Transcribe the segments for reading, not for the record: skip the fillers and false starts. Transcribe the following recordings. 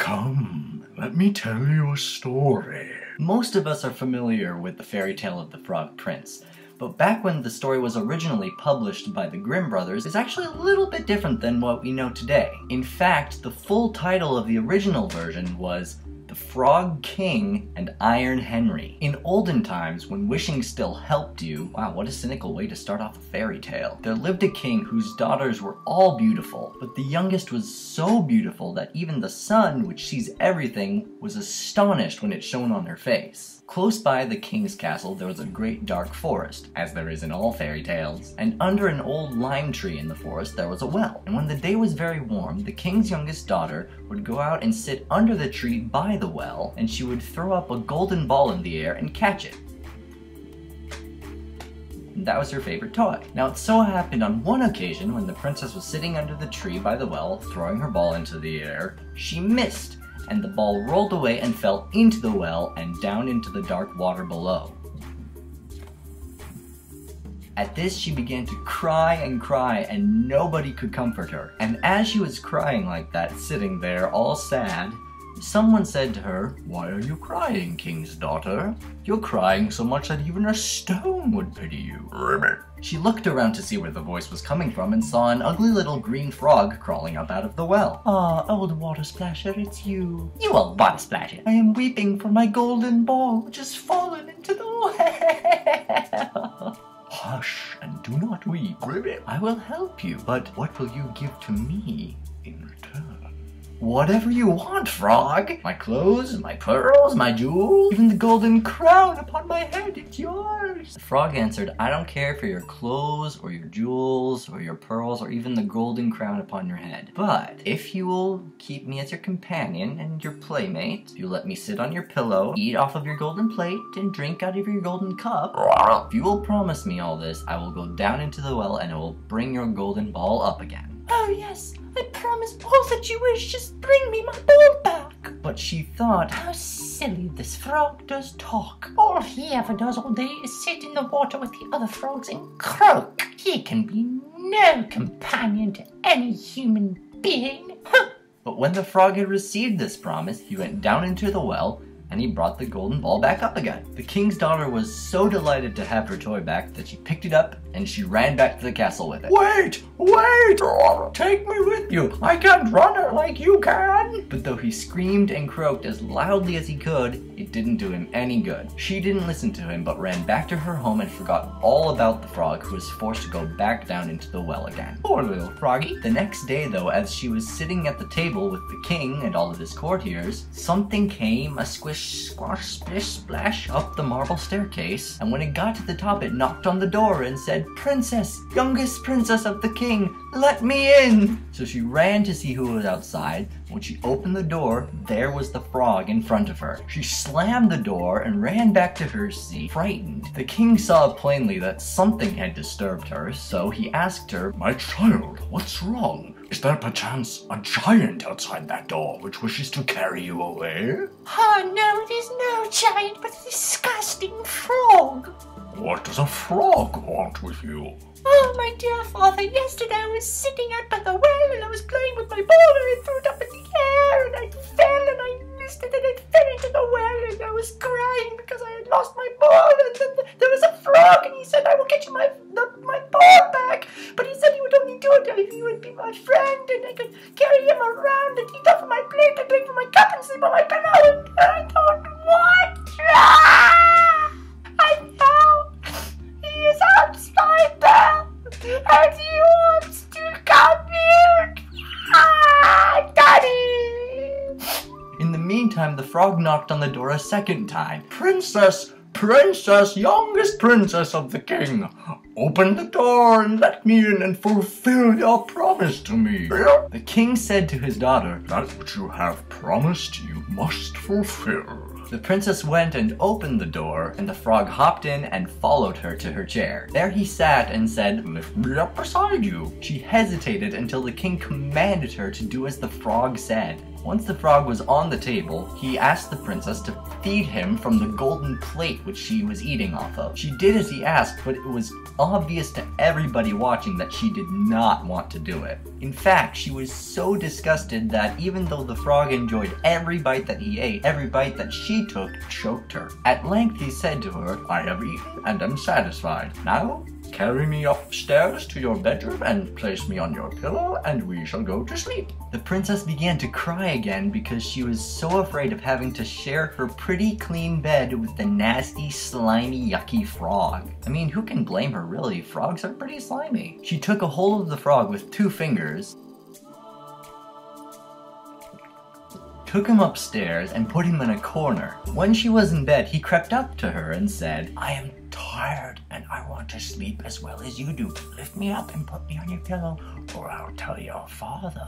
Come, let me tell you a story. Most of us are familiar with the fairy tale of the Frog Prince, but back when the story was originally published by the Grimm brothers, it's actually a little bit different than what we know today. In fact, the full title of the original version was The Frog King and Iron Henry. In olden times, when wishing still helped you, wow, what a cynical way to start off a fairy tale. There lived a king whose daughters were all beautiful, but the youngest was so beautiful that even the sun, which sees everything, was astonished when it shone on her face. Close by the king's castle there was a great dark forest, as there is in all fairy tales, and under an old lime tree in the forest there was a well. And when the day was very warm, the king's youngest daughter would go out and sit under the tree by the well, and she would throw up a golden ball in the air and catch it. And that was her favorite toy. Now it so happened on one occasion when the princess was sitting under the tree by the well, throwing her ball into the air, she missed, and the ball rolled away and fell into the well and down into the dark water below. At this, she began to cry, and nobody could comfort her. And as she was crying like that, sitting there all sad, someone said to her, "Why are you crying, king's daughter? You're crying so much that even a stone would pity you." Ribbit. She looked around to see where the voice was coming from and saw an ugly little green frog crawling up out of the well. "Ah, old water splasher, it's you." "You old water splasher, I am weeping for my golden ball which has fallen into the well." Hush, and do not weep, Ribbit. "I will help you, but what will you give to me in return?" "Whatever you want, frog. My clothes, my pearls, my jewels, even the golden crown upon my head, it's yours." The frog answered, "I don't care for your clothes, or your jewels, or your pearls, or even the golden crown upon your head. But if you will keep me as your companion and your playmate, if you let me sit on your pillow, eat off of your golden plate, and drink out of your golden cup, if you will promise me all this, I will go down into the well and I will bring your golden ball up again." "Oh yes, I promise all that you wish, just bring me my ball back." But she thought, How silly this frog does talk. All he ever does all day is sit in the water with the other frogs and croak. He can be no companion to any human being. But when the frog had received this promise, he went down into the well, and he brought the golden ball back up again. The king's daughter was so delighted to have her toy back that she picked it up and she ran back to the castle with it. Wait! Take me with you! I can't run it like you can! But though he screamed and croaked as loudly as he could, it didn't do him any good. She didn't listen to him, but ran back to her home and forgot all about the frog, who was forced to go back down into the well again. Poor little froggy. The next day, though, as she was sitting at the table with the king and all of his courtiers, something came, a squish, squash, splish, splash, up the marble staircase, and when it got to the top, it knocked on the door and said, "Princess, youngest princess of the king, let me in!" So she ran to see who was outside. When she opened the door, there was the frog in front of her. She slammed the door and ran back to her seat, frightened. The king saw plainly that something had disturbed her, so he asked her, My child, what's wrong? Is there perchance a giant outside that door which wishes to carry you away? Oh no, it is no giant, but a disgusting frog. What does a frog want with you? Oh, my dear father, yesterday I was sitting out by the well and I was playing with my ball and I threw it up in the air and I fell and I missed it and it fell into the well and I was crying because I had lost my ball and then there was a frog and he said, "I will get you my ball back." But he said he would only do it if you would be my friend and I could carry him around and eat off of my plate and drink from my cup and sleep on my pillow and I thought, what? I fell. He is outside there and he wants to come here. Daddy! In the meantime, the frog knocked on the door a second time. Princess, youngest princess of the king, open the door and let me in and fulfill your promise to me. The king said to his daughter, That which you have promised you must fulfill. The princess went and opened the door, and the frog hopped in and followed her to her chair. There he sat and said, "Lift me up beside you." She hesitated until the king commanded her to do as the frog said. Once the frog was on the table, he asked the princess to feed him from the golden plate which she was eating off of. She did as he asked, but it was obvious to everybody watching that she did not want to do it. In fact, she was so disgusted that even though the frog enjoyed every bite that he ate, every bite that she took choked her. At length he said to her, "I have eaten and am satisfied. Now, carry me upstairs to your bedroom and place me on your pillow, and we shall go to sleep." The princess began to cry again because she was so afraid of having to share her pretty clean bed with the nasty, slimy, yucky frog. I mean, who can blame her really? Frogs are pretty slimy. She took a hold of the frog with 2 fingers, took him upstairs, and put him in a corner. When she was in bed, he crept up to her and said, "I am tired and I want to sleep as well as you do. Lift me up and put me on your pillow, or I'll tell your father."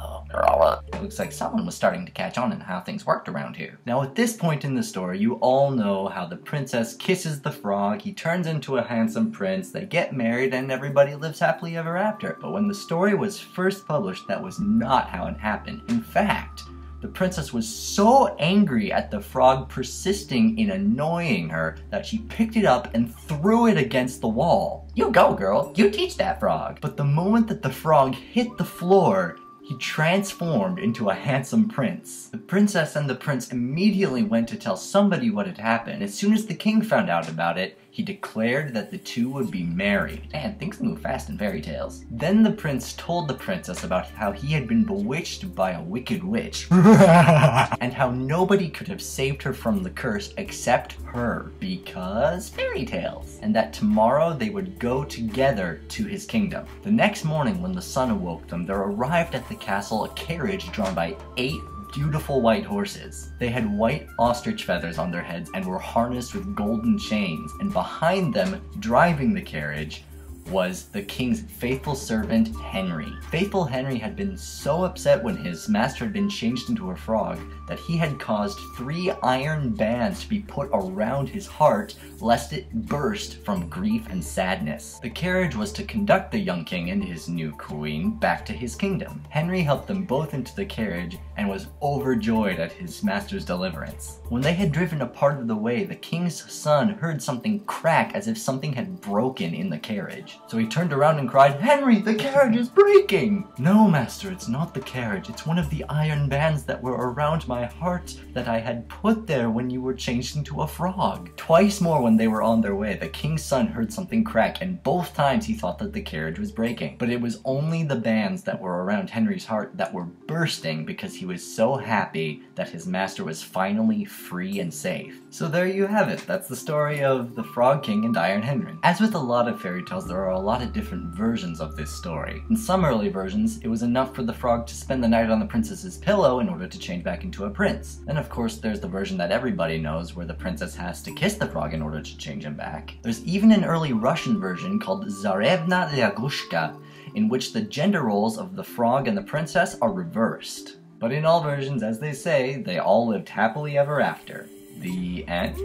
It looks like someone was starting to catch on in how things worked around here. Now at this point in the story, you all know how the princess kisses the frog, he turns into a handsome prince, they get married, and everybody lives happily ever after. But when the story was first published, that was not how it happened. In fact, the princess was so angry at the frog persisting in annoying her that she picked it up and threw it against the wall. "You go, girl. You teach that frog." But the moment that the frog hit the floor, he transformed into a handsome prince. The princess and the prince immediately went to tell somebody what had happened. As soon as the king found out about it, he declared that the two would be married. And things move fast in fairy tales. Then the prince told the princess about how he had been bewitched by a wicked witch and how nobody could have saved her from the curse except her, because fairy tales. And that tomorrow they would go together to his kingdom. The next morning when the sun awoke them, there arrived at the castle a carriage drawn by 8 beautiful white horses. They had white ostrich feathers on their heads and were harnessed with golden chains, and behind them, driving the carriage, was the king's faithful servant, Henry. Faithful Henry had been so upset when his master had been changed into a frog that he had caused 3 iron bands to be put around his heart lest it burst from grief and sadness. The carriage was to conduct the young king and his new queen back to his kingdom. Henry helped them both into the carriage and was overjoyed at his master's deliverance. When they had driven a part of the way, the king's son heard something crack as if something had broken in the carriage. So he turned around and cried, "Henry, the carriage is breaking!" "No, master, it's not the carriage. It's one of the iron bands that were around my heart that I had put there when you were changed into a frog." Twice more when they were on their way, the king's son heard something crack, and both times he thought that the carriage was breaking. But it was only the bands that were around Henry's heart that were bursting because he was so happy that his master was finally free and safe. So there you have it. That's the story of the Frog King and Iron Henry. As with a lot of fairy tales, there are a lot of different versions of this story. In some early versions, it was enough for the frog to spend the night on the princess's pillow in order to change back into a prince. Then of course there's the version that everybody knows where the princess has to kiss the frog in order to change him back. There's even an early Russian version called Tsarevna Lyagushka, in which the gender roles of the frog and the princess are reversed. But in all versions, as they say, they all lived happily ever after. The end?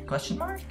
Question mark?